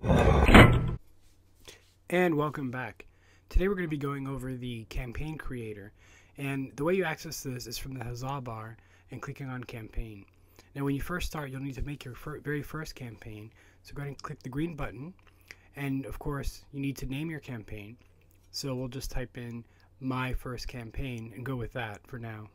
And welcome back. Today we're going to be going over the campaign creator, and the way you access this is from the HazzaH bar and clicking on campaign. Now when you first start, you'll need to make your very first campaign, so go ahead and click the green button, and of course you need to name your campaign, so we'll just type in my first campaign and go with that for now.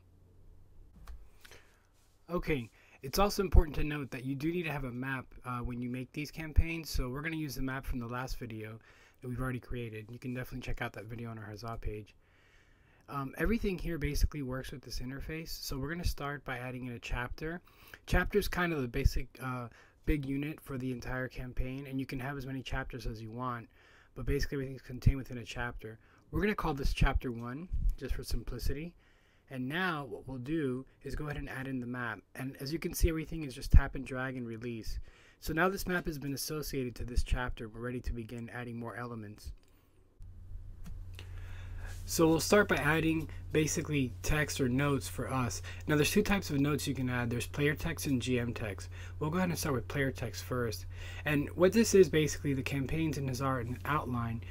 Okay, it's also important to note that you do need to have a map when you make these campaigns, so we're going to use the map from the last video that we've already created. You can definitely check out that video on our HazzaH page. Everything here basically works with this interface, so we're going to start by adding in a chapter. Chapter is kind of the basic big unit for the entire campaign, and you can have as many chapters as you want, but basically everything's contained within a chapter. We're going to call this chapter 1 just for simplicity. And now what we'll do is go ahead and add in the map, and as you can see, everything is just tap and drag and release. So now this map has been associated to this chapter. We're ready to begin adding more elements. So we'll start by adding basically text or notes for us. Now there's two types of notes you can add. There's player text and GM text. We'll go ahead and start with player text first. And what this is basically the campaigns in HazzaH an outline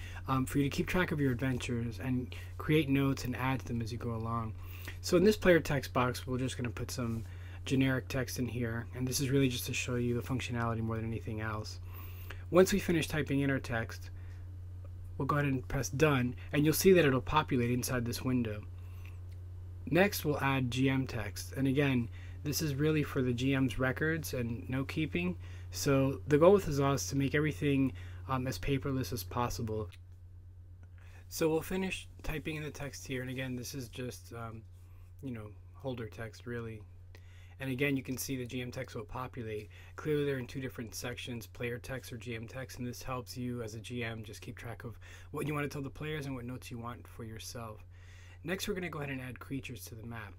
for you to keep track of your adventures and create notes and add to them as you go along. So in this player text box, we're just going to put some generic text in here, and this is really just to show you the functionality more than anything else. Once we finish typing in our text, we'll go ahead and press done, and you'll see that it'll populate inside this window. Next we'll add GM text, and again this is really for the GM's records and note keeping. So the goal with HazzaH is to make everything as paperless as possible. So we'll finish typing in the text here, and again this is just holder text really. And again, you can see the GM text will populate. Clearly they're in two different sections, player text or GM text, and this helps you as a GM just keep track of what you want to tell the players and what notes you want for yourself. Next we're going to go ahead and add creatures to the map,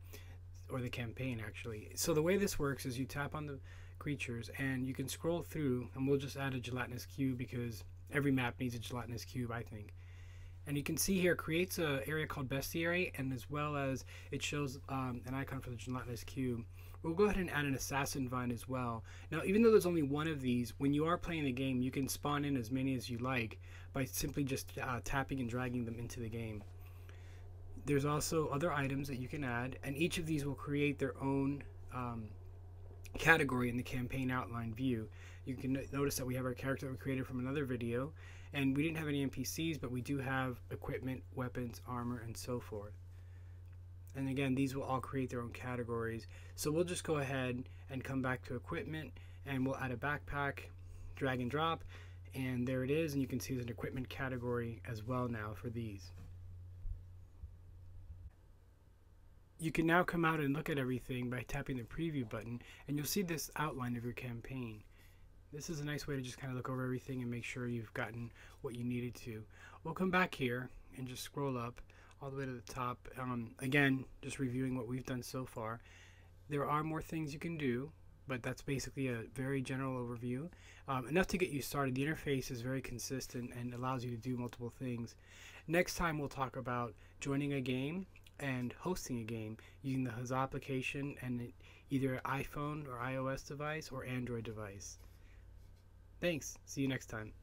or the campaign actually. So the way this works is you tap on the creatures and you can scroll through, and we'll just add a gelatinous cube because every map needs a gelatinous cube, I think. And you can see here it creates an area called bestiary, and as well as it shows an icon for the gelatinous cube. We'll go ahead and add an assassin vine as well. Now even though there's only one of these, when you are playing the game you can spawn in as many as you like by simply just tapping and dragging them into the game. There's also other items that you can add, and each of these will create their own category in the campaign outline view. You can notice that we have our character that we created from another video, and we didn't have any NPCs, but we do have equipment, weapons, armor, and so forth. And again, these will all create their own categories. So we'll just go ahead and come back to equipment, and we'll add a backpack, drag and drop, and there it is. And you can see there's an equipment category as well now for these. You can now come out and look at everything by tapping the preview button, and you'll see this outline of your campaign. This is a nice way to just kind of look over everything and make sure you've gotten what you needed to. We'll come back here and just scroll up all the way to the top. Again, just reviewing what we've done so far. There are more things you can do, but that's basically a very general overview. Enough to get you started. The interface is very consistent and allows you to do multiple things. Next time we'll talk about joining a game and hosting a game using the HazzaH application and either iPhone or iOS device or Android device. Thanks. See you next time.